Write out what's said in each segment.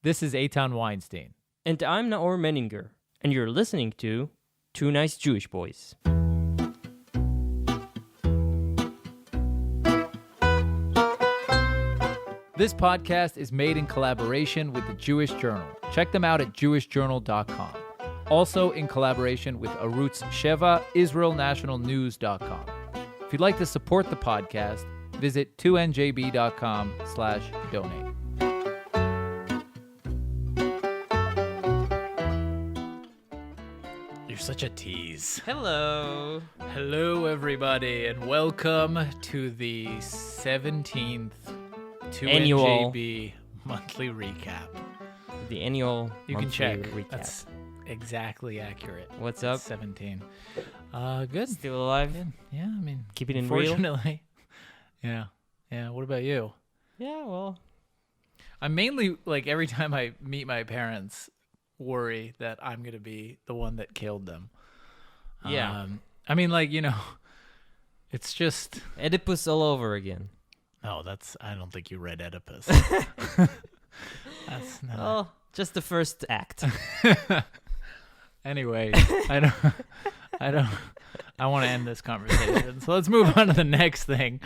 This is Eytan Weinstein. And I'm Naor Menninger, and you're listening to Two Nice Jewish Boys. This podcast is made in collaboration with the Jewish Journal. Check them out at jewishjournal.com. Also in collaboration with Arutz Sheva, IsraelNationalNews.com. If you'd like to support the podcast, visit 2njb.com/donate. You're such a tease. Hello. Hello, everybody, and welcome to the 17th 2NJB monthly recap. The annual You can check. recap. That's exactly accurate. What's up? 17. Good. Still alive? Good. Yeah, I mean, Keeping it real? unfortunately. Yeah. What about you? Yeah, well. I'm mainly, like, every time I meet my parents, worry that I'm going to be the one that killed them. Yeah. I mean, like, it's just... Oedipus all over again. No, I don't think you read Oedipus. That's not... Oh, just the first act. Anyway, I want to end this conversation. So let's move on to the next thing.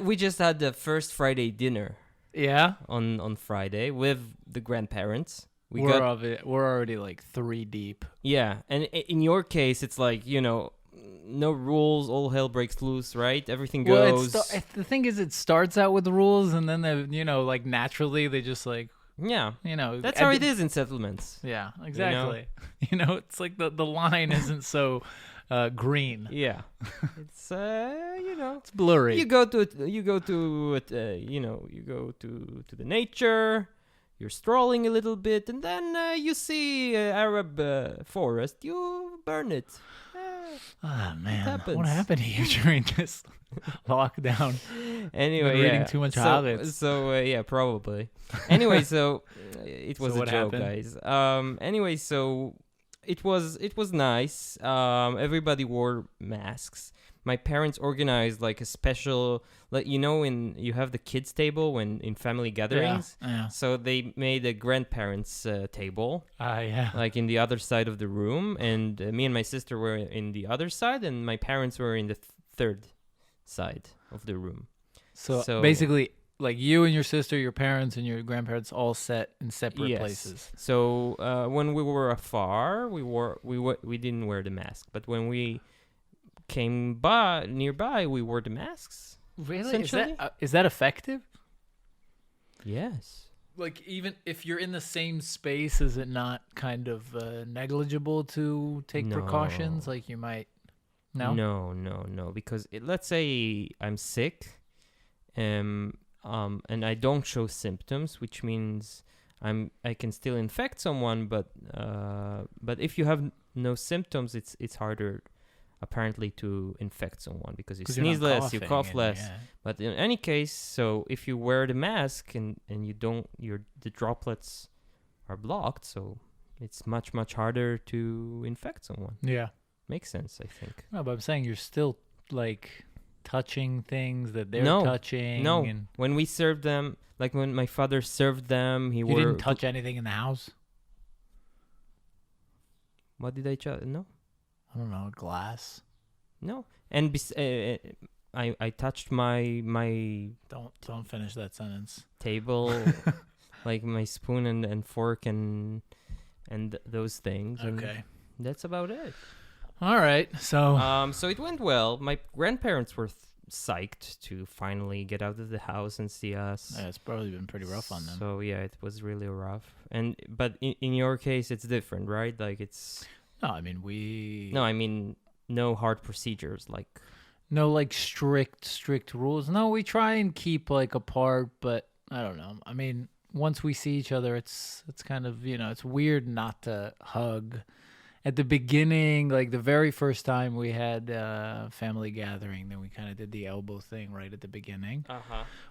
We just had the first Friday dinner. Yeah? On Friday with the grandparents. We're already like 3 deep. Yeah, and in your case, it's like, no rules, all hell breaks loose, right? Everything goes. Well, the thing is, it starts out with rules, and then like naturally they just like. Yeah, that's how it is in settlements. Yeah, exactly. It's like the line isn't so green. Yeah, it's it's blurry. You go to the nature. You're strolling a little bit, and then you see Arab forest. You burn it. Man, what happened to you during this lockdown? Anyway, reading too much Haaretz. So yeah, probably. Anyway, so it was So a what joke, happened? guys. Anyway, so it was nice. Everybody wore masks. My parents organized like a special, like when you have the kids table in family gatherings. Yeah. So they made a grandparents table. Yeah. Like in the other side of the room, and me and my sister were in the other side, and my parents were in the third side of the room. So basically, like you and your sister, your parents and your grandparents all sat in separate places. So when we were afar, we didn't wear the mask, but when we came nearby, we wore the masks. Really? Is that effective? Yes. Like, even if you're in the same space, is it not kind of negligible to take precautions? Like, you might... No? Because let's say I'm sick, and I don't show symptoms, which means I can still infect someone, but if you have no symptoms, it's harder apparently to infect someone because you sneeze less, you cough less. Yeah. But in any case, so if you wear the mask and you don't, the droplets are blocked, so it's much, much harder to infect someone. Yeah. Makes sense, I think. No, but I'm saying you're still like touching things that they're touching. No, when we served them, like when my father served them, you didn't touch anything in the house? What did I touch? No. I don't know, glass. No, and I touched my Don't finish that sentence. Table, like my spoon and fork and those things. Okay, that's about it. All right, so so it went well. My grandparents were psyched to finally get out of the house and see us. Yeah, it's probably been pretty rough on them. So yeah, it was really rough. But in your case, it's different, right? Like it's. No, I mean no hard procedures like. No, like strict rules. No, we try and keep like apart, but I don't know. I mean, once we see each other, it's kind of it's weird not to hug. At the beginning, like the very first time we had a family gathering, then we kind of did the elbow thing right at the beginning.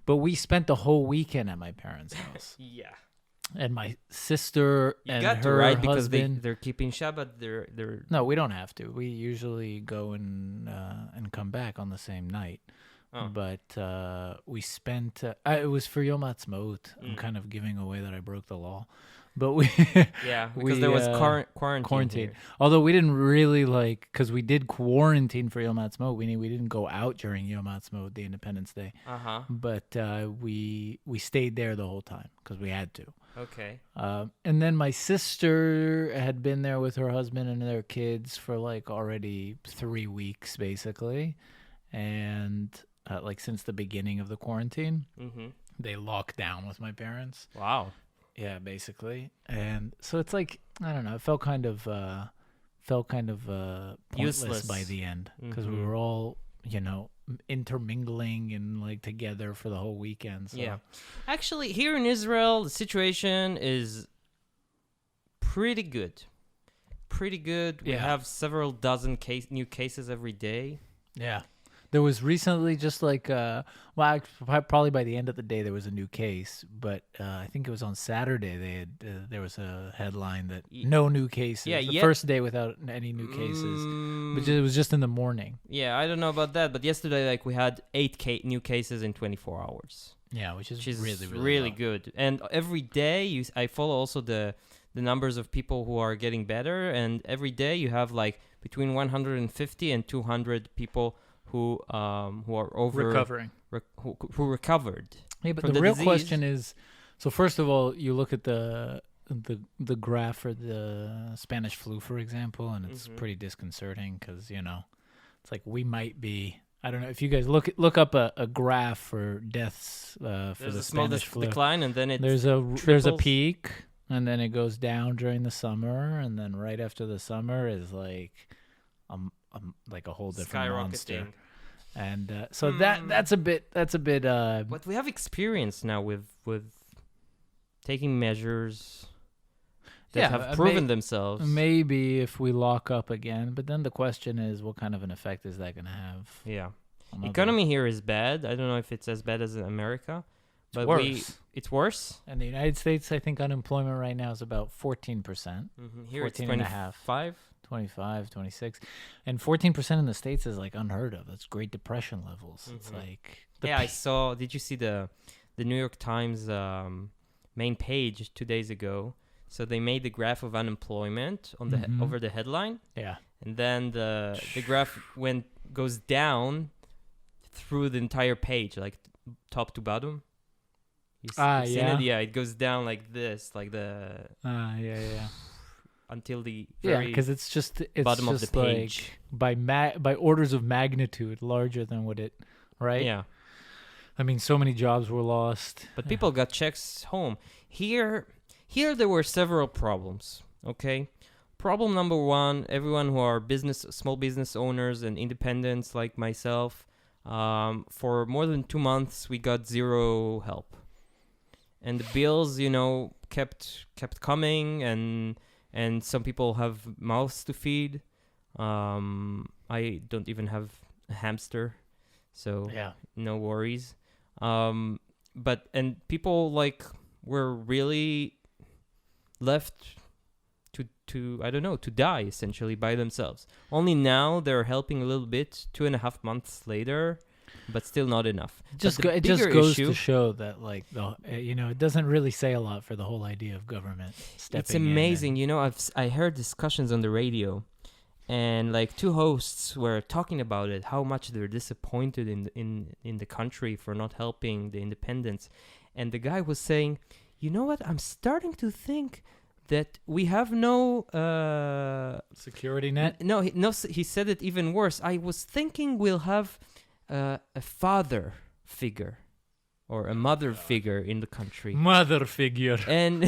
But we spent the whole weekend at my parents' house. Yeah. And my sister you and got her to, right? husband. Because they're keeping Shabbat. They're. No, we don't have to. We usually go and come back on the same night. but we spent. It was for Yom Ha'atzmaut. I'm kind of giving away that I broke the law, but we because there was quarantine. Although we didn't really because we did quarantine for Yom Ha'atzmaut. We didn't go out during Yom Ha'atzmaut, the Independence Day. But we stayed there the whole time because we had to. Okay. And then my sister had been there with her husband and their kids for already 3 weeks, basically. And since the beginning of the quarantine, they locked down with my parents. Wow. Yeah, basically. And so it's I don't know, it felt kind of pointless useless by the end because we were all, intermingling and together for the whole weekend. So. Yeah. Actually, here in Israel, the situation is pretty good. We have several dozen new cases every day. Yeah. There was recently just probably by the end of the day there was a new case, but I think it was on Saturday there was a headline that no new cases. Yeah, the first day without any new cases, but it was just in the morning. Yeah, I don't know about that, but yesterday we had 8 new cases in 24 hours. Yeah, which is really, really good. And every day I follow also the numbers of people who are getting better, and every day you have between 150 and 200 people who are over recovering, who recovered. Yeah, but the real question is, so first of all, you look at the graph for the Spanish flu, for example, and it's pretty disconcerting because it's we might be. I don't know if you guys look up a graph for deaths for the Spanish flu. Decline, and then there's a peak, and then it goes down during the summer, and then right after the summer is a whole different monster. And so that's a bit but we have experience now with taking measures that have proven themselves. Maybe if we lock up again, but then the question is, what kind of an effect is that going to have? Yeah. Economy here is bad. I don't know if it's as bad as in America, but it's worse. In the United States, I think unemployment right now is about 14%. Here it's 25. 25, 26, and 14% in the States is unheard of. That's Great Depression levels. It's I saw. Did you see the New York Times main page 2 days ago? So they made the graph of unemployment on the over the headline. Yeah, and then the graph goes down through the entire page, top to bottom. You've seen it? Yeah, it goes down like this, yeah. Until the because it's bottom of the page by orders of magnitude larger than what it right. Yeah, I mean, so many jobs were lost, but people got checks home. Here there were several problems. Okay, problem number one: everyone who are small business owners and independents like myself, for more than 2 months we got zero help, and the bills kept coming, and some people have mouths to feed. I don't even have a hamster, so no worries. But people were really left to I don't know, to die essentially by themselves. Only now they're helping a little bit 2.5 months later, but still not enough. It just goes to show that it doesn't really say a lot for the whole idea of government stepping in. It's amazing. I heard discussions on the radio, and 2 hosts were talking about it, how much they're disappointed in the country for not helping the independents. And the guy was saying, you know what, I'm starting to think that we have no security net. No, he said it even worse. I was thinking we'll have a father figure or a mother figure in the country. Mother figure. And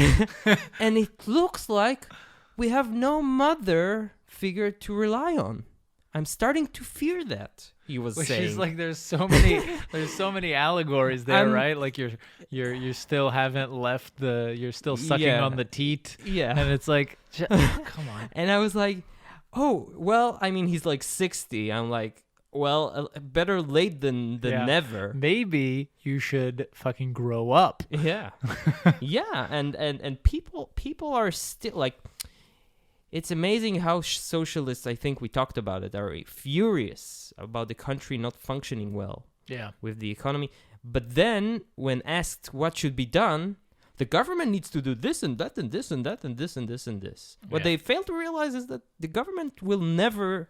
and it looks like we have no mother figure to rely on. I'm starting to fear that, he was saying. Which is there's so many allegories there, right? You still haven't left you're still sucking on the teat. Yeah. And it's come on. And I was like, oh, well, I mean, he's 60. I'm like, well, better late than never. Maybe you should fucking grow up. Yeah. Yeah, and people are still it's amazing how socialists, I think we talked about it, are furious about the country not functioning well. with the economy. But then, when asked what should be done, the government needs to do this and that and this and that and this and this and this. What they fail to realize is that the government will never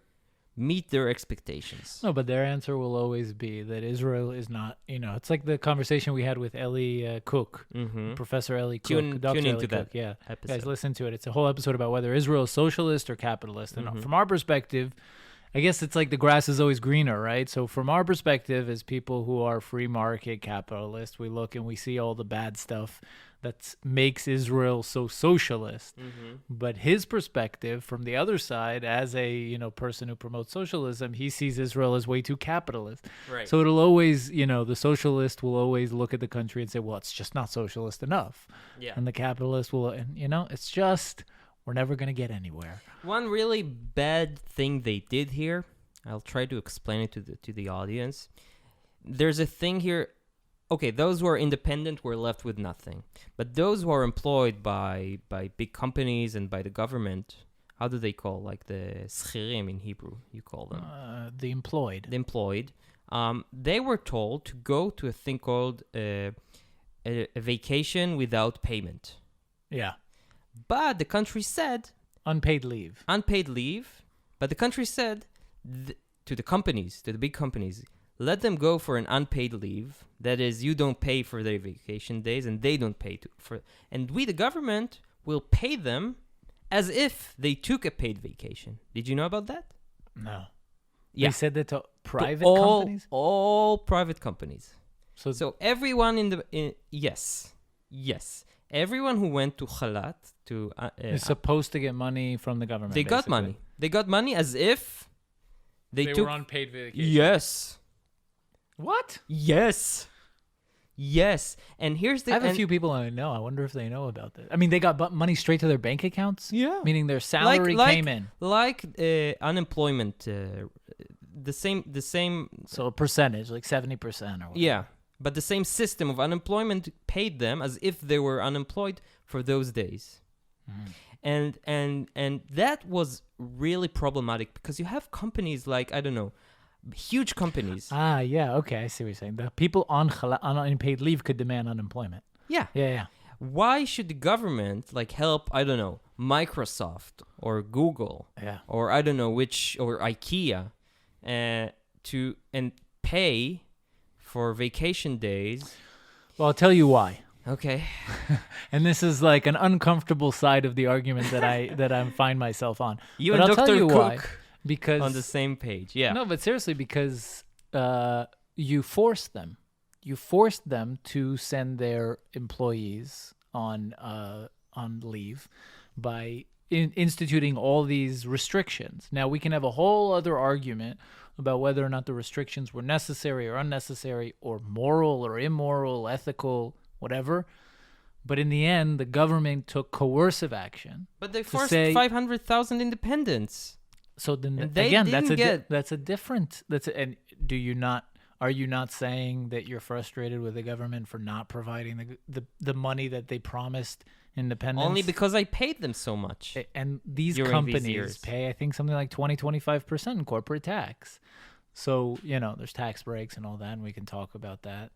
meet their expectations. No, but their answer will always be that Israel is not, it's like the conversation we had with Ellie Cook, Professor Ellie Cook, Dr. Tune Ellie into Cook. that episode. Guys, listen to it. It's a whole episode about whether Israel is socialist or capitalist. And from our perspective, I guess it's like the grass is always greener, right? So from our perspective, as people who are free market capitalists, we look and we see all the bad stuff that makes Israel so socialist. But his perspective from the other side, as a person who promotes socialism, he sees Israel as way too capitalist. Right. So it'll always, the socialist will always look at the country and say, well, it's just not socialist enough. Yeah. And the capitalist will, it's just, we're never going to get anywhere. One really bad thing they did here, I'll try to explain it to the audience. There's a thing here. Okay, those who are independent were left with nothing. But those who are employed by big companies and by the government, how do they call? Like the schirim in Hebrew, you call them. The employed. The employed. They were told to go to a thing called a vacation without payment. Yeah. But the country said... Unpaid leave. Unpaid leave. But the country said to the companies, to the big companies, let them go for an unpaid leave. That is, you don't pay for their vacation days and they don't pay for. And we, the government, will pay them as if they took a paid vacation. Did you know about that? No. Yeah. They said that to private companies? All private companies. So everyone yes. Everyone who went to Khalat is supposed to get money from the government. They got money. They got money as if they took were on paid vacation. Yes. What? Yes. And here's the... I have a few people I know. I wonder if they know about this. I mean, they got money straight to their bank accounts? Yeah. Meaning their salary came in. Like unemployment, the same... So a percentage, like 70% or whatever. Yeah. But the same system of unemployment paid them as if they were unemployed for those days. And that was really problematic because you have companies like, I don't know, huge companies. Yeah, okay, I see what you're saying. The people on unpaid leave could demand unemployment. Yeah. Why should the government help, I don't know, Microsoft or Google or I don't know or IKEA and pay for vacation days? Well, I'll tell you why. Okay. And this is like an uncomfortable side of the argument that I find myself on. You and Dr. Cook why. Because on the same page. Yeah. No, but seriously, because you forced them. You forced them to send their employees on leave by instituting all these restrictions. Now, we can have a whole other argument about whether or not the restrictions were necessary or unnecessary or moral or immoral, ethical, whatever. But in the end, the government took coercive action. But they forced 500,000 independents. So then again, that's a different. And are you not saying that you're frustrated with the government for not providing the money that they promised independence? Only because I paid them so much. And these companies pay, I think, something like 25% in corporate tax. So, there's tax breaks and all that, and we can talk about that.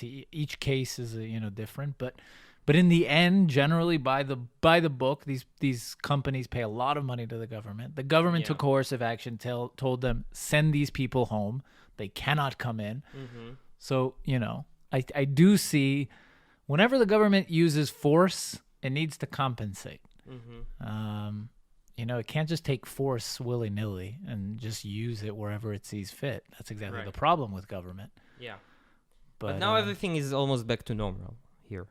Each case is different, but in the end, generally by the book, these companies pay a lot of money to the government. The government took coercive action, told them, send these people home. They cannot come in. So, I do see whenever the government uses force, it needs to compensate. It can't just take force willy-nilly and just use it wherever it sees fit. That's exactly the problem with government. Yeah. But now everything is almost back to normal here.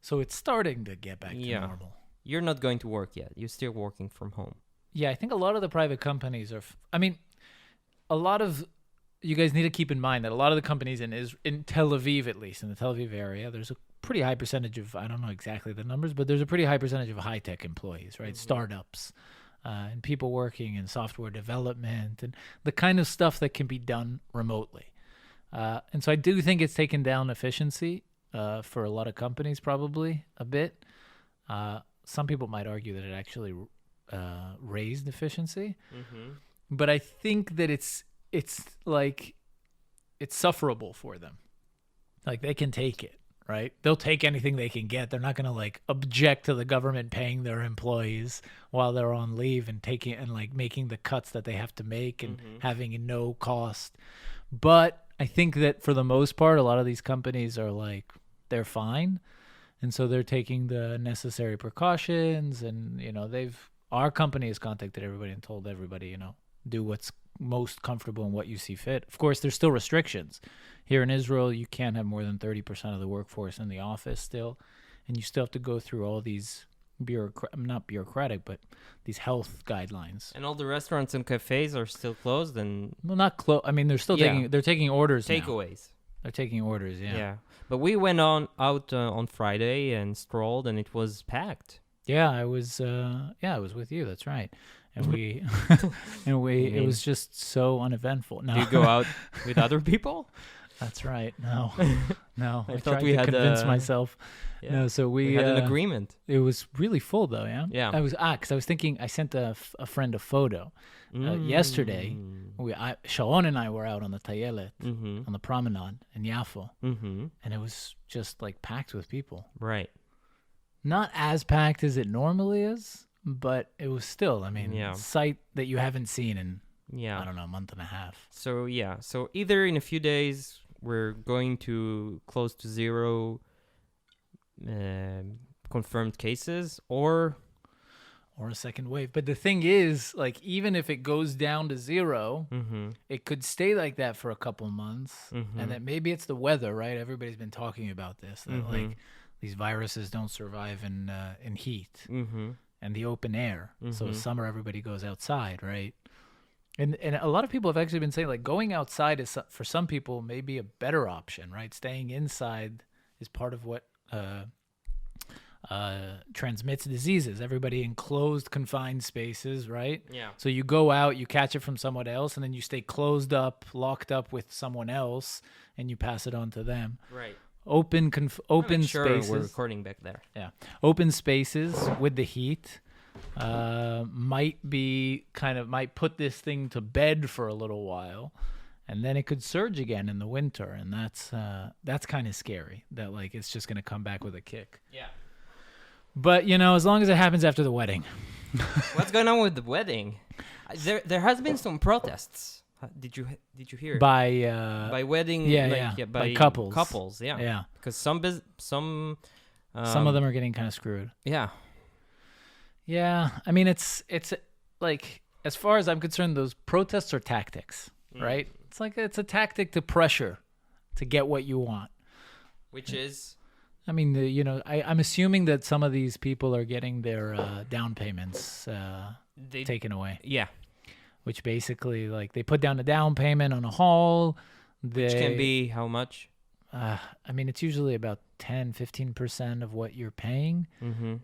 So it's starting to get back to normal. You're not going to work yet. You're still working from home. Yeah, I think a lot of the private companies are... a lot of... You guys need to keep in mind that a lot of the companies in Tel Aviv, at least, in the Tel Aviv area, there's a pretty high percentage of... I don't know exactly the numbers, but there's a pretty high percentage of high-tech employees, right? Startups. And people working in software development and the kind of stuff that can be done remotely. And so I do think it's taken down efficiency for a lot of companies, probably a bit. Some people might argue that it actually raised efficiency. But I think that it's like it's sufferable for them. Like they can take it, right? They'll take anything they can get. They're not going to like object to the government paying their employees while they're on leave and taking and like making the cuts that they have to make and having no cost. But I think that for the most part, a lot of these companies are like, they're fine. And so they're taking the necessary precautions. And, you know, our company has contacted everybody and told everybody, you know, do what's most comfortable and what you see fit. Of course, there's still restrictions. Here in Israel, you can't have more than 30% of the workforce in the office still. And you still have to go through all these not bureaucratic, but these health guidelines. And all the restaurants and cafes are still closed and... Well, not closed. I mean, they're still taking orders Takeaways. Now. They're taking orders, yeah. Yeah. But we went out on Friday and strolled, and it was packed. Yeah, I was with you. That's right. And it was just so uneventful. No. Do you go out with other people? That's right. No. I thought tried to convince myself. Yeah. No, so we had an agreement. It was really full though, yeah? Yeah. Because I was thinking, I sent a friend a photo. Yesterday, Sharon and I were out on the Tayelet, on the promenade in Yafo, and it was just like packed with people. Right. Not as packed as it normally is, but it was still, I mean, sight that you haven't seen in, I don't know, a month and a half. So, so either in a few days, we're going to close to zero confirmed cases, or a second wave. But the thing is, like, even if it goes down to zero, it could stay like that for a couple months, and that maybe it's the weather, right? Everybody's been talking about this, that like these viruses don't survive in heat and the open air. So summer, everybody goes outside, right? And a lot of people have actually been saying, like, going outside is, for some people, maybe a better option, right? Staying inside is part of what transmits diseases. Everybody in closed, confined spaces, right? Yeah. So you go out, you catch it from someone else, and then you stay closed up, locked up with someone else, and you pass it on to them. Right. Open spaces. We're recording back there. Yeah. Open spaces with the heat might put this thing to bed for a little while, and then it could surge again in the winter, and that's kind of scary. That like it's just gonna come back with a kick. Yeah. But you know, as long as it happens after the wedding. What's going on with the wedding? There has been some protests. Did you hear it? By wedding? By couples. Couples, yeah. Yeah. Because some of them are getting kind of screwed. Yeah. Yeah, I mean it's like, as far as I'm concerned, those protests are tactics, right? It's a tactic to pressure to get what you want. Which is? I mean, I'm assuming that some of these people are getting their down payments taken away. Yeah. Which basically, like, they put down a down payment on a hall. Which can be how much? I mean, it's usually about 10-15% of what you're paying.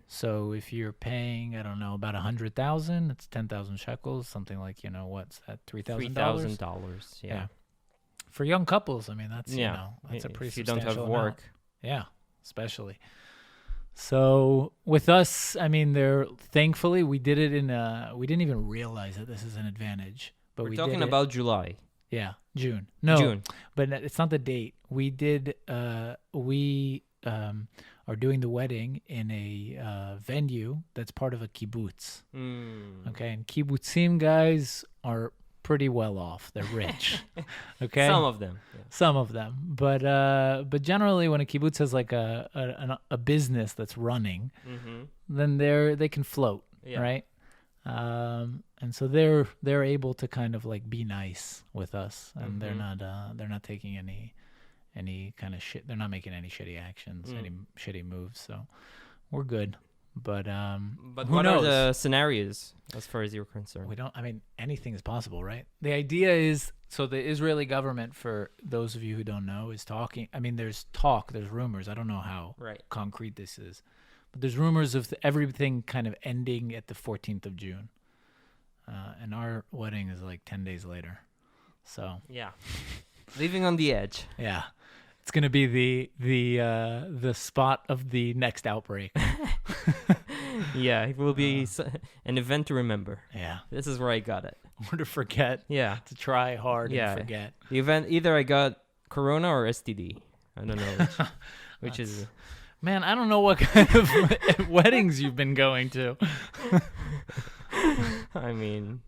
So if you're paying, I don't know, about 100,000, it's 10,000 shekels, something like, what's that, $3,000? $3,000, yeah. For young couples, I mean, that's that's a pretty if you substantial don't have amount. work. Yeah, especially. So with us, I mean, thankfully we did it we didn't even realize that this is an advantage. But we're talking about July. Yeah, June. No, June. But it's not the date. We did. We are doing the wedding in a venue that's part of a kibbutz. Okay, and kibbutzim guys are pretty well off. They're rich. Okay, some of them. Yeah. Some of them, but generally, when a kibbutz has like a business that's running, then they can float, right? And so they're able to kind of like be nice with us, and they're not taking any kind of shit. They're not making any shitty actions, any shitty moves. So we're good. But what knows? Are the scenarios as far as you're concerned? I mean, anything is possible, right? The idea is, so the Israeli government, for those of you who don't know, is talking. I mean, there's rumors. I don't know how concrete this is. But there's rumors of everything kind of ending at the 14th of June. And our wedding is like 10 days later. So yeah, living on the edge. Yeah, it's gonna be the spot of the next outbreak. Yeah, it will be an event to remember. Yeah, this is where I got it. Or to forget. Yeah, to try hard and forget. The event, either I got Corona or STD. I don't know which is. Man, I don't know what kind of weddings you've been going to. I mean.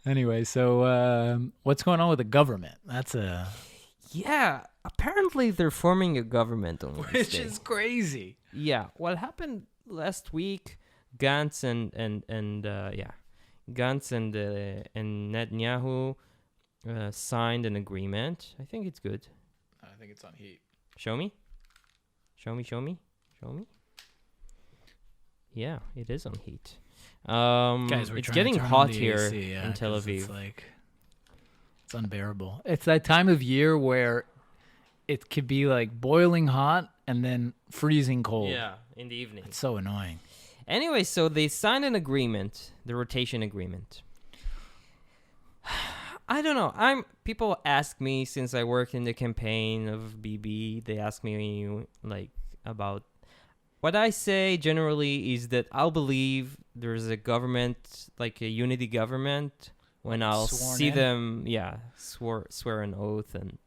Anyway, so what's going on with the government? Yeah, apparently they're forming a government on Wednesday. Which is crazy. Yeah, what happened last week? Gantz and Netanyahu signed an agreement. I think it's good. I think it's on heat. Show me. Yeah, it is on heat. Guys, it's getting hot here in Tel Aviv. It's unbearable. It's that time of year where it could be like boiling hot and then freezing cold. Yeah, in the evening. It's so annoying. Anyway, so they signed an agreement, the rotation agreement. I don't know. People ask me, since I work in the campaign of BB, they ask me like about what I say generally is that I'll believe there's a government, like a unity government, when I'll see them, swear an oath and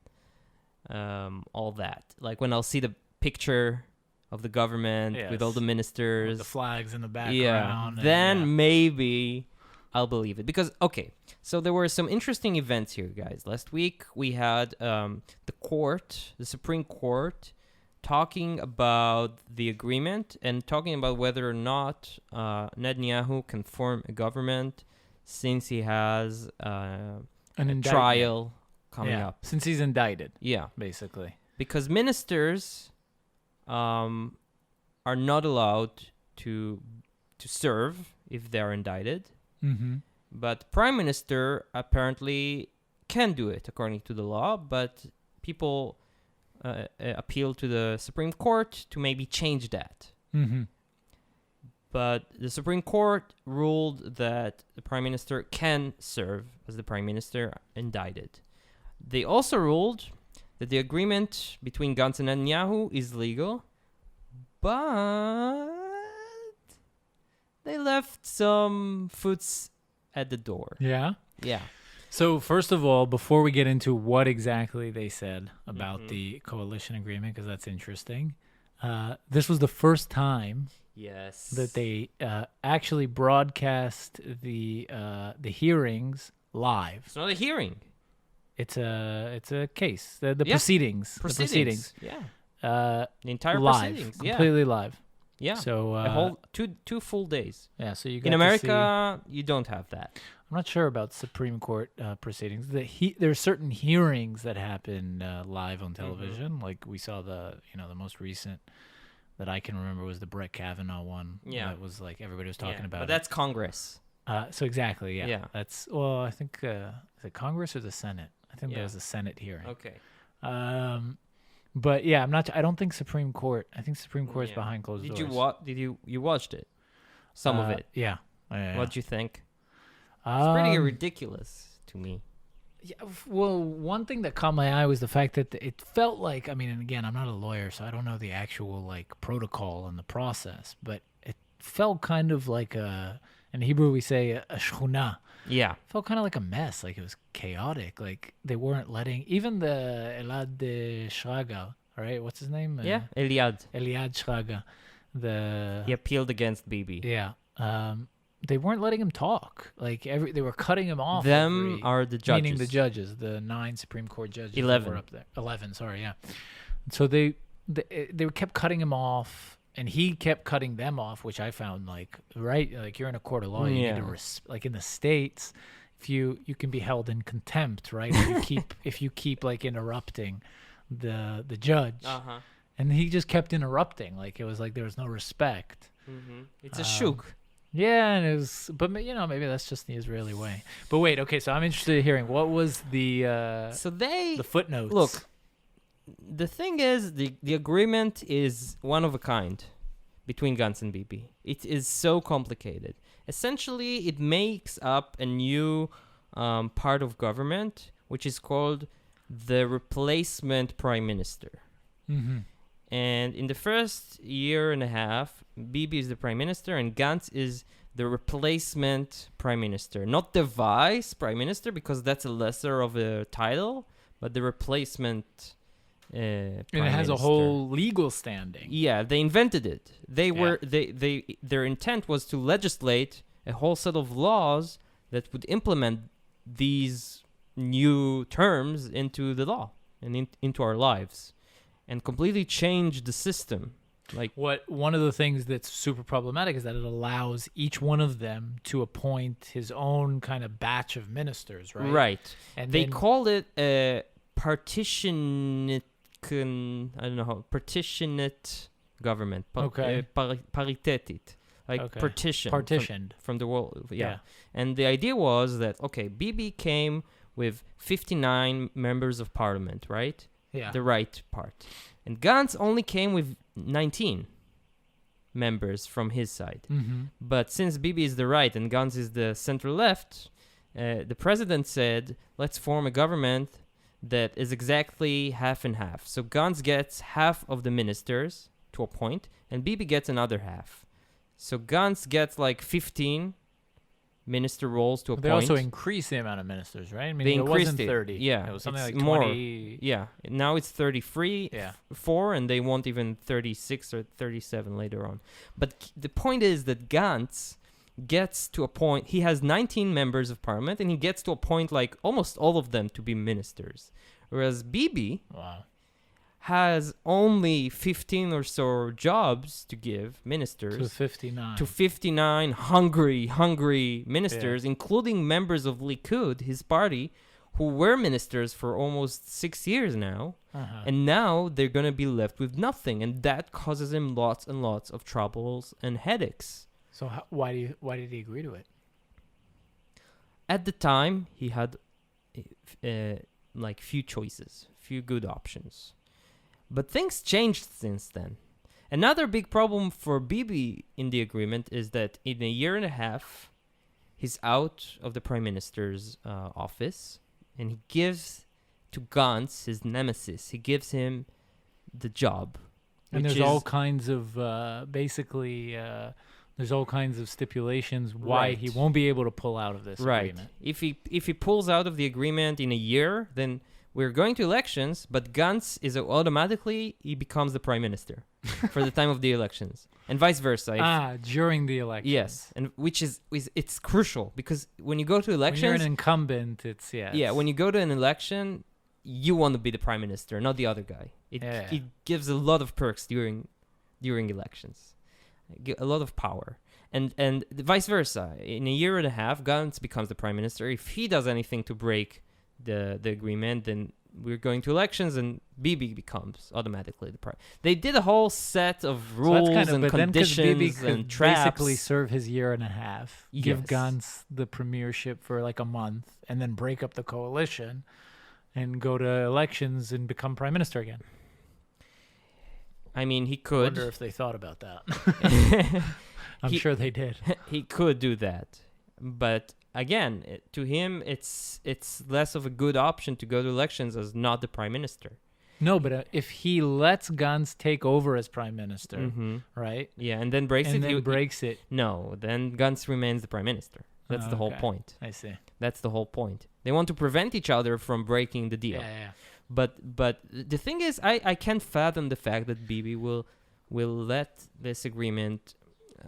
all that. Like when I'll see the picture of the government with all the ministers. With the flags in the background. Then maybe I'll believe it. Because, okay, so there were some interesting events here, guys. Last week we had the Supreme Court, talking about the agreement and talking about whether or not Netanyahu can form a government since he has a trial coming up. Since he's indicted. Yeah. Basically. Because ministers are not allowed to serve if they are indicted. Mm-hmm. But prime minister apparently can do it according to the law, but people appeal to the Supreme Court to maybe change that. Mm-hmm. But the Supreme Court ruled that the prime minister can serve as the prime minister indicted. They also ruled that the agreement between Gantz and Netanyahu is legal, but they left some foots at the door. Yeah? Yeah. So first of all, before we get into what exactly they said about the coalition agreement, because that's interesting, this was the first time that they actually broadcast the hearings live. It's not a hearing. It's a case. The proceedings. The proceedings. Yeah. The entire live, proceedings. Completely live. Yeah. So a whole two full days. Yeah. So you in America, you don't have that. I'm not sure about Supreme Court proceedings. There are certain hearings that happen live on television. Like we saw the most recent that I can remember was the Brett Kavanaugh one. Yeah. That was like everybody was talking about. But that's Congress. So exactly. Yeah. Yeah. That's I think is it Congress or the Senate? I think that was a Senate hearing. Okay. But yeah, I don't think Supreme Court. I think Supreme Court is behind closed doors. Did you watched it? Some of it. Yeah. What'd you think? It's pretty ridiculous to me. Yeah. Well, one thing that caught my eye was the fact that it felt like, I mean, and again, I'm not a lawyer, so I don't know the actual like protocol and the process, but it felt kind of like in Hebrew we say a shchuna. Yeah. It felt kind of like a mess. Like it was chaotic. Like they weren't letting even the Elad Shraga, right? What's his name? Eliad Shraga. He appealed against Bibi. Yeah. They weren't letting him talk. Like they were cutting him off. Them are the judges. Meaning the judges, the 9 Supreme Court judges. 11 were up there. 11. Sorry, yeah. So they kept cutting him off, and he kept cutting them off, which I found like you're in a court of law. You need to like in the States, if you can be held in contempt, right? if you keep like interrupting the judge. Uh-huh. And he just kept interrupting. Like it was like there was no respect. Mm-hmm. It's a shuk. Yeah, and it was, but maybe that's just the Israeli way. But wait, okay, so I'm interested in hearing what was the the footnotes. Look, the thing is, the agreement is one of a kind between Gantz and Bibi. It is so complicated. Essentially, it makes up a new part of government, which is called the replacement prime minister. Mm-hmm. And in the first year and a half, Bibi is the prime minister and Gantz is the replacement prime minister. Not the vice prime minister, because that's a lesser of a title, but the replacement. And it has a whole legal standing. Yeah, they invented it. Their intent was to legislate a whole set of laws that would implement these new terms into the law and into our lives, and completely change the system. Like one of the things that's super problematic is that it allows each one of them to appoint his own kind of batch of ministers, right? Right. And they called it a partitionate government. Paritetit. Like partitioned from the world. Yeah. And the idea was that, okay, Bibi came with 59 members of parliament, right? Yeah. The right part. And Gantz only came with 19 members from his side. Mm-hmm. But since Bibi is the right and Gantz is the center left, the president said, let's form a government that is exactly half and half. So Gantz gets half of the ministers to appoint, and Bibi gets another half. So Gantz gets like 15 minister roles to appoint. They also increased the amount of ministers, right? I mean, they it increased wasn't 30. Yeah. It was something like more. 20. Yeah. Now it's 33, Yeah. 4, and they want even 36 or 37 later on. But the point is that Gantz gets to appoint, he has 19 members of parliament, and he gets to appoint like almost all of them to be ministers. Whereas Bibi has only 15 or so jobs to give ministers. To 59 hungry ministers, including members of Likud, his party, who were ministers for almost 6 years now. And now they're going to be left with nothing. And that causes him lots and lots of troubles and headaches. So why did he agree to it? At the time, he had few choices, few good options. But things changed since then. Another big problem for Bibi in the agreement is that in a year and a half, he's out of the prime minister's office, and he gives to Gantz, his nemesis, he gives him the job. And there's all kinds of, there's all kinds of stipulations why he won't be able to pull out of this agreement. If he pulls out of the agreement in a year, then we're going to elections, but Gantz he becomes the prime minister for the time of the elections, and vice versa. During the election. Yes, and which is it's crucial, because when you go to elections, when you're an incumbent, when you go to an election, you want to be the prime minister, not the other guy. It gives a lot of perks during elections, a lot of power. And vice versa. In a year and a half, Gantz becomes the prime minister. If he does anything to break the agreement, then we're going to elections, and Bibi becomes automatically the prime. They did a whole set of rules and conditions and traps. Basically serve his year and a half, give Gantz the premiership for like a month, and then break up the coalition and go to elections and become prime minister again. I mean, he could. I wonder if they thought about that. I'm sure they did. He could do that. But again, to him, it's less of a good option to go to elections as not the prime minister. No, but if he lets Gantz take over as prime minister, right? Yeah, and then breaks it. No, then Gantz remains the prime minister. That's the whole point. I see. That's the whole point. They want to prevent each other from breaking the deal. Yeah. But the thing is, I can't fathom the fact that Bibi will let this agreement,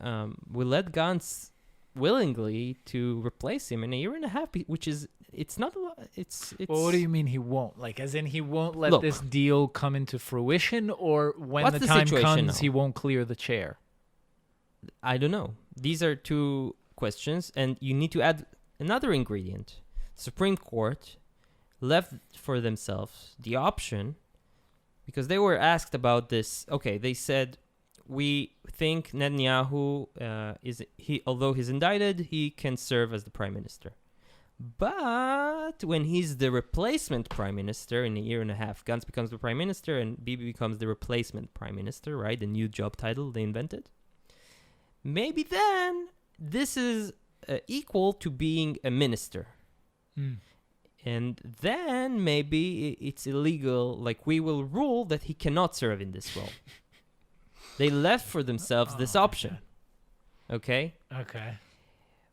will let Gantz willingly to replace him in a year and a half, which is, it's not a lot. It's Well, what do you mean he won't? Like, as in he won't let this deal come into fruition, or when the time comes, now? He won't clear the chair? I don't know. These are two questions, and you need to add another ingredient. Supreme Court left for themselves the option, because they were asked about this. Okay, they said, we think Netanyahu although he's indicted, he can serve as the prime minister. But when he's the replacement prime minister in a year and a half, Gantz becomes the prime minister and Bibi becomes the replacement prime minister, right? The new job title they invented. Maybe then this is equal to being a minister. And then maybe it's illegal, like we will rule that he cannot serve in this role. They left for themselves this option. Okay?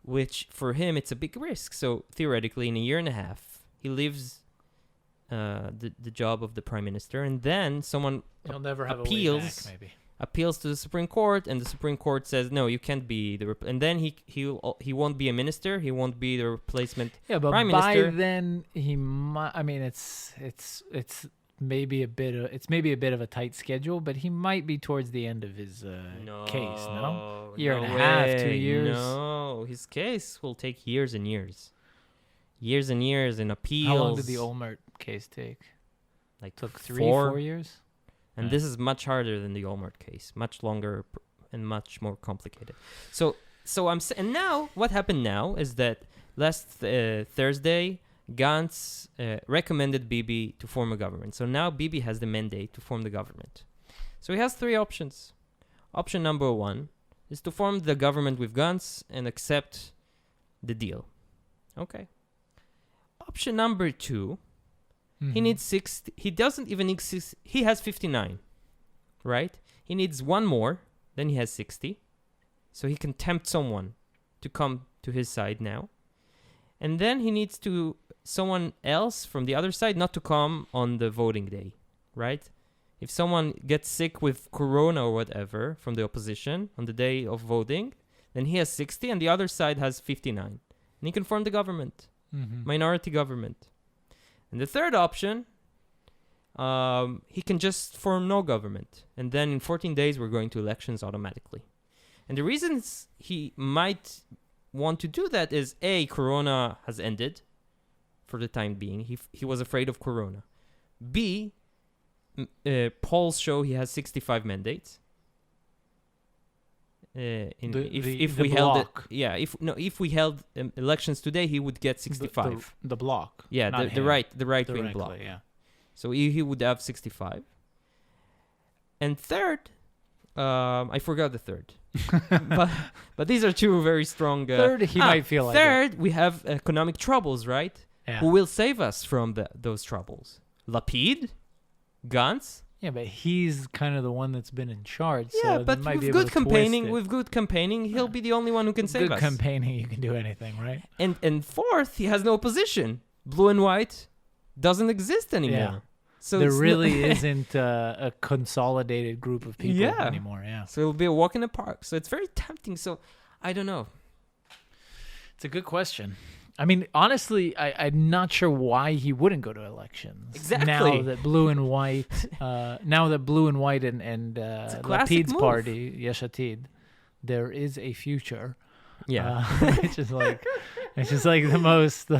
Which for him, it's a big risk. So theoretically, in a year and a half, he lives the job of the prime minister, and then someone He'll never have appeals a way back, maybe. appeals to the Supreme Court, and the Supreme Court says no, you can't be and then he won't be a minister, he won't be the replacement prime minister. By then he might. I mean, it's maybe a bit of a tight schedule, but he might be towards the end of his case. No, year and a half, 2 years. No, his case will take years and years in appeals. How long did the Olmert case take? Like took 4 years. And this is much harder than the Olmert case, much longer and much more complicated. So and now what happened now is that last Thursday, Gantz recommended Bibi to form a government. So now Bibi has the mandate to form the government. So he has 3 options. Option number 1 is to form the government with Gantz and accept the deal. Okay. Option number 2. He needs 60. He doesn't even need 60. He has 59, right? He needs 1 more. Then he has 60. So he can tempt someone to come to his side now. And then he needs someone else from the other side not to come on the voting day, right? If someone gets sick with corona or whatever from the opposition on the day of voting, then he has 60 and the other side has 59. And he can form the government, minority government. And the third option, he can just form no government. And then in 14 days, we're going to elections automatically. And the reasons he might want to do that is, A, Corona has ended for the time being. He was afraid of Corona. B, polls show he has 65 mandates. If we held elections today, he would get 65. The block. Yeah, the right wing block. Yeah. So he would have 65. And third, I forgot the third. but these are 2 very strong. Third, he might feel like. Third, we have economic troubles, right? Yeah. Who will save us from those troubles? Lapid, Gantz. Yeah, but he's kind of the one that's been in charge. Yeah, so but with good campaigning, he'll be the only one who can save us. Good campaigning, you can do anything, right? And fourth, he has no opposition. Blue and white doesn't exist anymore. Yeah. So there really isn't a consolidated group of people anymore. Yeah. So it'll be a walk in the park. So it's very tempting. So I don't know. It's a good question. I mean, honestly, I'm not sure why he wouldn't go to elections. Exactly. Now that blue and white, and Lapid's party, Yesh Atid, there is a future. Yeah. It's just like the most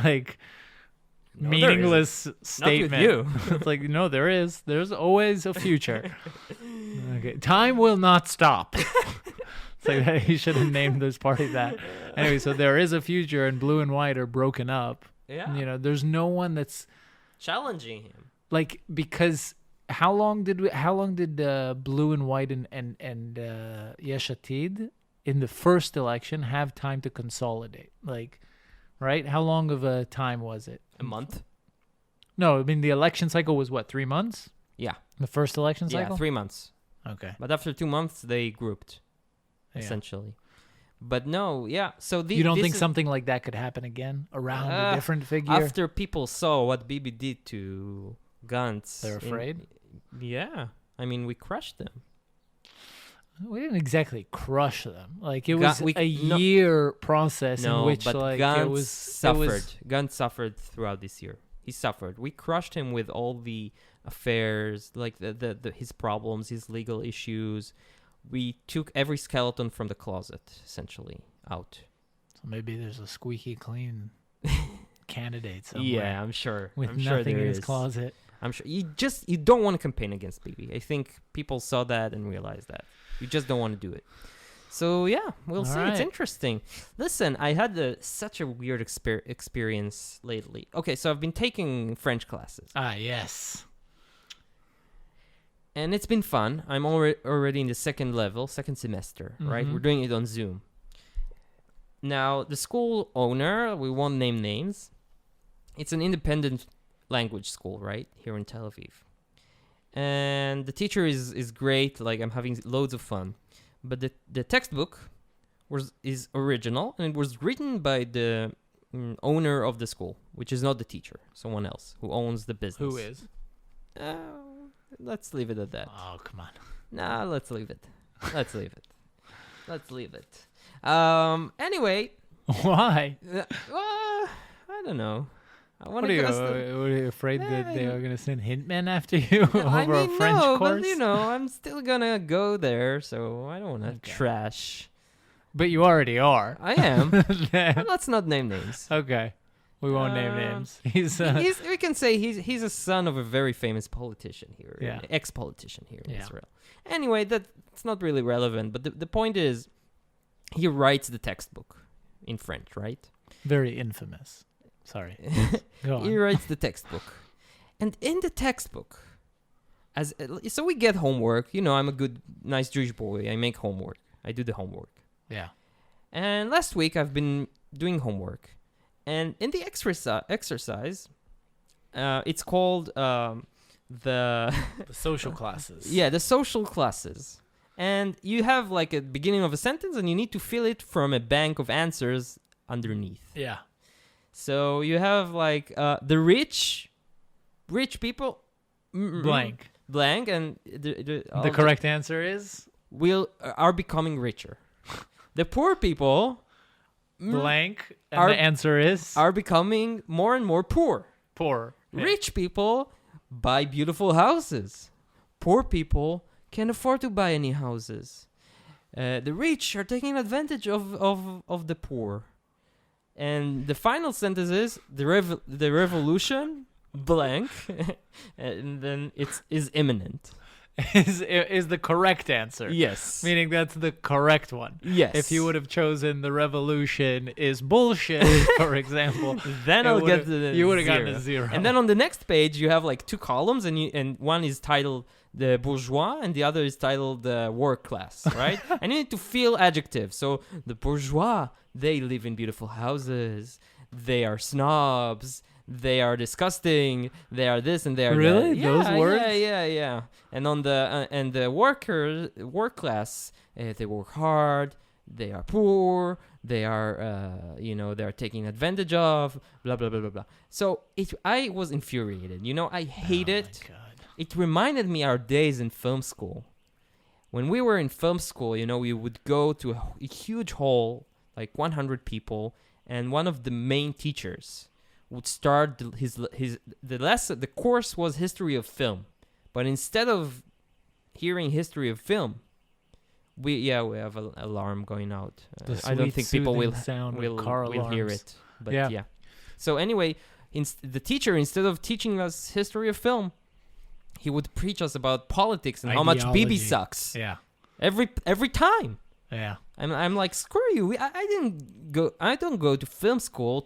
meaningless statement. Not with you. It's like, no, there is. There's always a future. Okay. Time will not stop. It's like that. He should have named this party that. Anyway, so there is a future, and blue and white are broken up. Yeah. There's no one that's challenging him. Because how long did blue and white and Yesh Atid in the first election have time to consolidate? Right? How long of a time was it? A month? No, I mean the election cycle was what, 3 months? Yeah. The first election cycle? Yeah, 3 months. Okay. But after 2 months, they grouped, essentially. But no, yeah. So you don't think something like that could happen again around a different figure? After people saw what Bibi did to Gantz, they're afraid. Yeah, I mean, we crushed them. We didn't exactly crush them. It was a year process in which Gantz suffered. Gantz suffered throughout this year. He suffered. We crushed him with all the affairs, his problems, his legal issues. We took every skeleton from the closet, essentially, out. So maybe there's a squeaky clean candidate somewhere. Yeah, I'm sure. With nothing in his closet. I'm sure. You don't want to campaign against Bibi. I think people saw that and realized that. You just don't want to do it. So, yeah, we'll see. Right. It's interesting. Listen, I had such a weird experience lately. Okay, so I've been taking French classes. Ah, yes. And it's been fun. I'm already in the second semester, right? We're doing it on Zoom. Now, the school owner, we won't name names. It's an independent language school, right? Here in Tel Aviv. And the teacher is great. I'm having loads of fun. But the textbook is original, and it was written by the owner of the school, which is not the teacher, someone else who owns the business. Who is? Let's leave it at that. Oh, come on. Nah, let's leave it. Let's leave it. Anyway. Why? I don't know. What are you afraid that they are going to send hitmen after you over a French course? But, I'm still going to go there, so I don't want to trash. But you already are. I am. Well, let's not name names. Okay. We won't name names. We can say he's a son of a very famous politician here, an ex-politician here in Israel. Anyway, that's not really relevant, but the point is, he writes the textbook in French, right? Very infamous. Sorry. Go on. He writes the textbook. And in the textbook, so we get homework. I'm a good, nice Jewish boy. I make homework. I do the homework. Yeah. And last week, I've been doing homework. And in the exercise, it's called the social classes. Yeah, the social classes. And you have like a beginning of a sentence, and you need to fill it from a bank of answers underneath. Yeah. So you have like the rich people, blank, and the correct answer is are becoming richer. The poor people, blank, and the answer is are becoming more and more poor. Poor. Rich people buy beautiful houses. Poor people can't afford to buy any houses. The rich are taking advantage of the poor. And the final sentence is the revolution blank, and then is imminent. Is the correct answer? Yes, meaning that's the correct one. Yes. If you would have chosen the revolution is bullshit, for example, then you would have gotten a 0. And then on the next page you have like 2 columns, and one is titled the bourgeois and the other is titled the work class, right? And you need to fill adjectives. So the bourgeois, they live in beautiful houses. They are snobs. They are disgusting. They are this and they are really that. Those words. Yeah. And on the work class, they work hard. They are poor. They are they are taken advantage of. Blah blah blah blah blah. So I was infuriated. I hate it. My God. It reminded me our days in film school. When we were in film school, we would go to a huge hall, like 100 people, and one of the main teachers would start the lesson. The course was history of film, but instead of hearing history of film, we have an alarm going out. I don't think people will hear it, but yeah. So anyway, the teacher, instead of teaching us history of film, he would preach us about politics and how much Bibi sucks. Yeah. Every time. Yeah. I'm like, screw you. I don't go to film school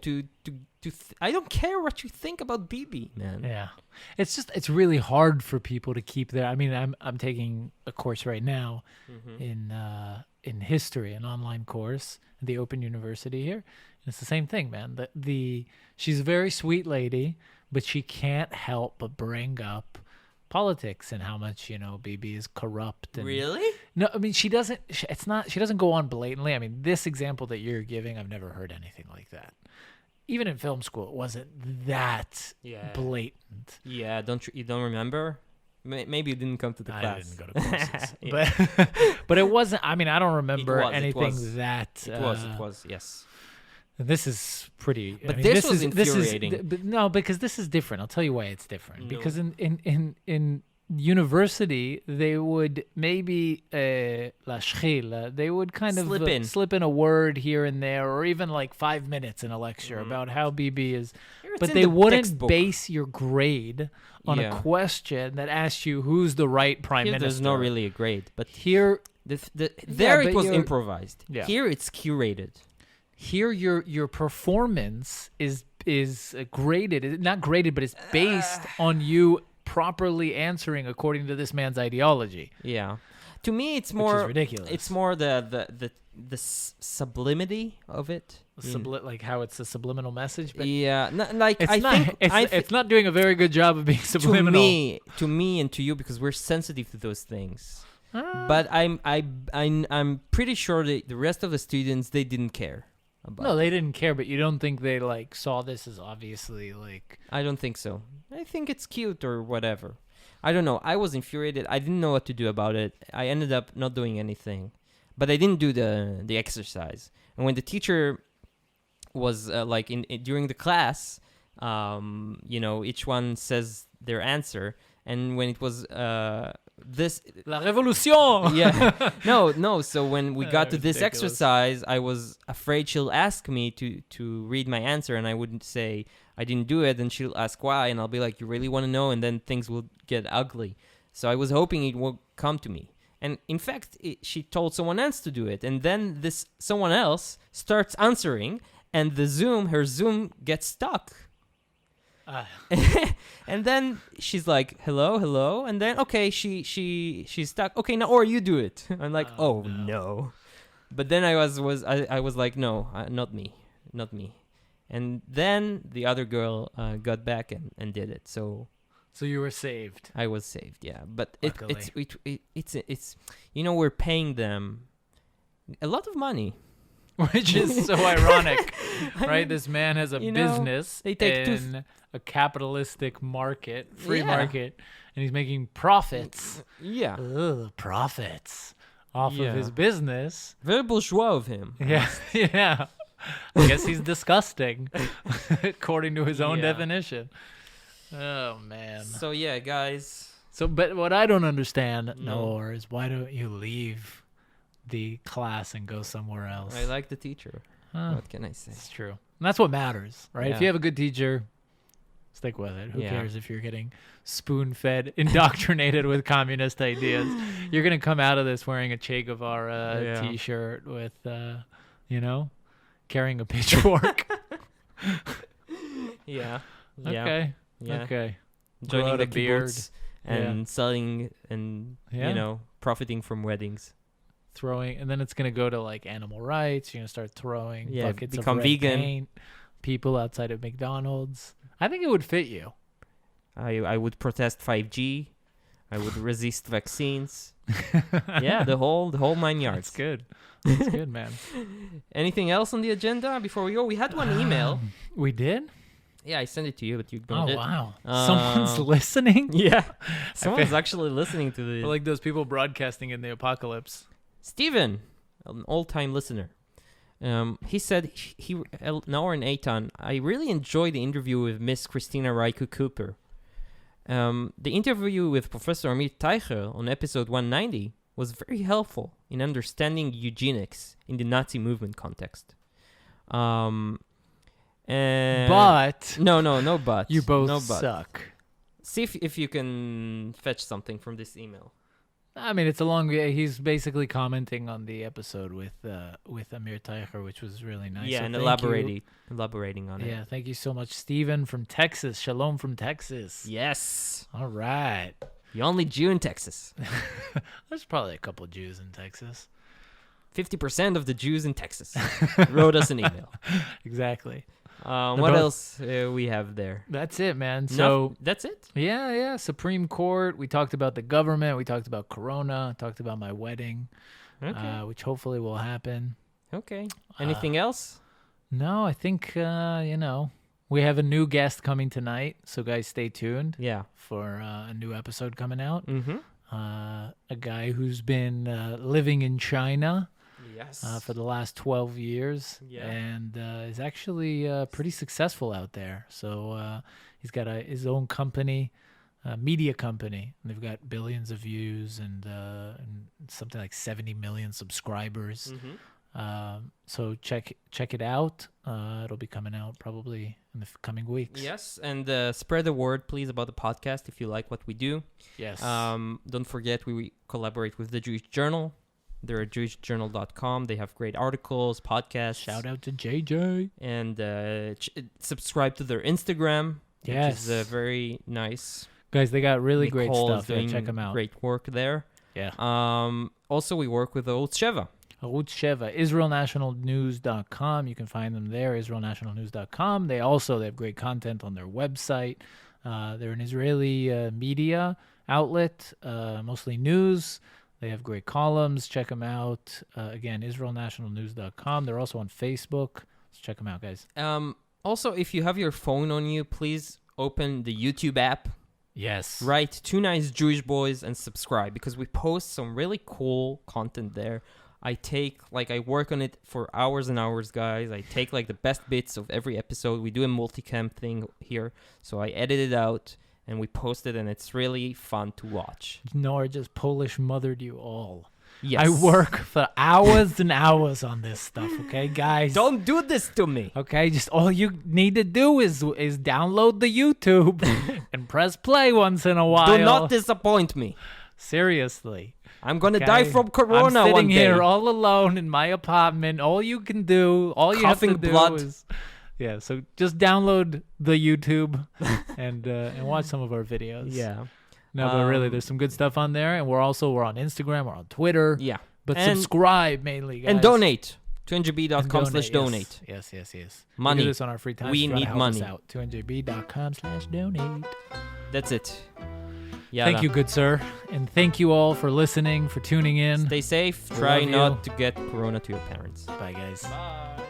I don't care what you think about Bibi, man. Yeah. It's really hard for people to keep their. I mean, I'm taking a course right now in history, an online course at the Open University here. And it's the same thing, man. She's a very sweet lady, but she can't help but bring up politics and how much Bibi is corrupt. And really? No, I mean she doesn't. She doesn't go on blatantly. I mean, this example that you're giving, I've never heard anything like that. Even in film school, it wasn't that blatant. Yeah, you don't remember? Maybe you didn't come to the class. I didn't go to courses, but it wasn't. I mean, I don't remember anything that. It was. Yes. This is pretty. But this was infuriating. Because this is different. I'll tell you why it's different. No. Because in university, they would maybe they would kind of slip in a word here and there, or even like 5 minutes in a lecture about how Bibi is. But they wouldn't textbook. Base your grade on a question that asks you who's the right prime minister. There's not really a grade, but here it was improvised. Yeah. Here it's curated. Here your performance is graded, not graded, but it's based on you properly answering according to this man's ideology. Yeah, to me it's more ridiculous. It's more the sublimity of it. Like how it's a subliminal message. But yeah, it's not doing a very good job of being subliminal. To me and to you, because we're sensitive to those things. But I'm pretty sure that the rest of the students, they didn't care about No, they didn't care, but you don't think they like saw this as obviously like... I don't think so. I think it's cute or whatever. I don't know. I was infuriated. I didn't know what to do about it. I ended up not doing anything. But I didn't do the exercise. And when the teacher was during the class, each one says their answer. And when it was this... La révolution! Yeah. No. So when we got to this ridiculous. exercise, I was afraid she'll ask me to read my answer, and I wouldn't say I didn't do it, and she'll ask why, and I'll be like, you really want to know? And then things will get ugly. So I was hoping it would come to me. And in fact, she told someone else to do it. And then this someone else starts answering, and her Zoom gets stuck. And then she's like, hello. And then, okay, she's stuck. Okay, Naor, you do it. I'm like, oh no. But then I was like, no, not me. And then the other girl got back and did it. So you were saved. I was saved, yeah. But it's we're paying them a lot of money. Which is so ironic, right? This man has a business in a capitalistic market, free market, and he's making profits. Yeah. Profits off of his business. Very bourgeois of him. Yeah, yeah. I guess he's disgusting, according to his own definition. Oh, man. So, yeah, guys. But what I don't understand, Naor, is why don't you leave the class and go somewhere else? I like the teacher. What can I say? It's true. And that's what matters, right? Yeah. If you have a good teacher, stick with it. Who cares if you're getting spoon-fed, indoctrinated with communist ideas? You're going to come out of this wearing a Che Guevara T-shirt with, carrying a pitchfork. Yeah. Okay. Yeah. Okay. Joining the beard kibbutz and selling and, profiting from weddings. And then it's going to go to like animal rights. You're going to start throwing buckets become of red vegan. paint, people outside of McDonald's. I think it would fit you. I would protest 5G. I would resist vaccines. Yeah, the whole 9 yards. That's good. That's good, man. Anything else on the agenda before we go? We had one email. We did? Yeah, I sent it to you, but you ignored it. Oh, wow. Someone's listening? Yeah. Someone's actually listening to the... Like those people broadcasting in the apocalypse. Steven, an old-time listener. He said, Naor and Eytan, I really enjoyed the interview with Miss Christina Raiku-Cooper. The interview with Professor Amir Teicher on episode 190 was very helpful in understanding eugenics in the Nazi movement context. But no but. You both suck. See if you can fetch something from this email. I mean, it's a long. He's basically commenting on the episode with Amir Teicher, which was really nice. Yeah, so and elaborating on it. Yeah, thank you so much, Steven from Texas. Shalom from Texas. Yes. All right. The only Jew in Texas. There's probably a couple Jews in Texas. 50% of the Jews in Texas wrote us an email. Exactly. What else we have there? That's it, man. So that's it? Yeah. Supreme Court. We talked about the government. We talked about Corona. Talked about my wedding, which hopefully will happen. Okay. Anything else? No, I think, we have a new guest coming tonight. So, guys, stay tuned. Yeah. For a new episode coming out. Mm-hmm. A guy who's been living in China. Yes. For the last 12 years, Yeah. and is actually pretty successful out there. So he's got his own company, media company. And they've got billions of views and something like 70 million subscribers. Mm-hmm. So check it out. It'll be coming out probably in the coming weeks. Yes, and spread the word, please, about the podcast if you like what we do. Yes. Don't forget we collaborate with the Jewish Journal. They're at jewishjournal.com. They have great articles, podcasts. Shout out to JJ. And subscribe to their Instagram, which is very nice. Guys, they got really great Nicole stuff. Yeah, check them out. Great work there. Yeah. Also, we work with Arutz Sheva. Arutz Sheva, IsraelNationalNews.com. You can find them there, IsraelNationalNews.com. They have great content on their website. They're an Israeli media outlet, mostly news. They have great columns. Check them out. Again, IsraelNationalNews.com. They're also on Facebook. Let's check them out, guys. Also, if you have your phone on you, please open the YouTube app. Yes. Write Two Nice Jewish Boys and subscribe, because we post some really cool content there. I work on it for hours and hours, guys. I take the best bits of every episode. We do a multicam thing here. So I edit it out and we post it, and it's really fun to watch. Nor just Polish mothered you all. Yes. I work for hours and hours on this stuff, okay, guys? Don't do this to me. Okay, just all you need to do is download the YouTube and press play once in a while. Do not disappoint me. Seriously. I'm going to die from corona one day. I'm sitting here all alone in my apartment. All you can do, all you have to do is... Yeah, so just download the YouTube and watch some of our videos. Yeah. No, but really, there's some good stuff on there, and we're on Instagram, we're on Twitter. Yeah. But subscribe mainly, guys. And donate. 2njb.com/donate. Yes. Money. We do this on our free time. We need money. 2njb.com/donate. That's it. Thank you, good sir. And thank you all for listening, for tuning in. Stay safe. Try not to get corona to your parents. Bye, guys. Bye.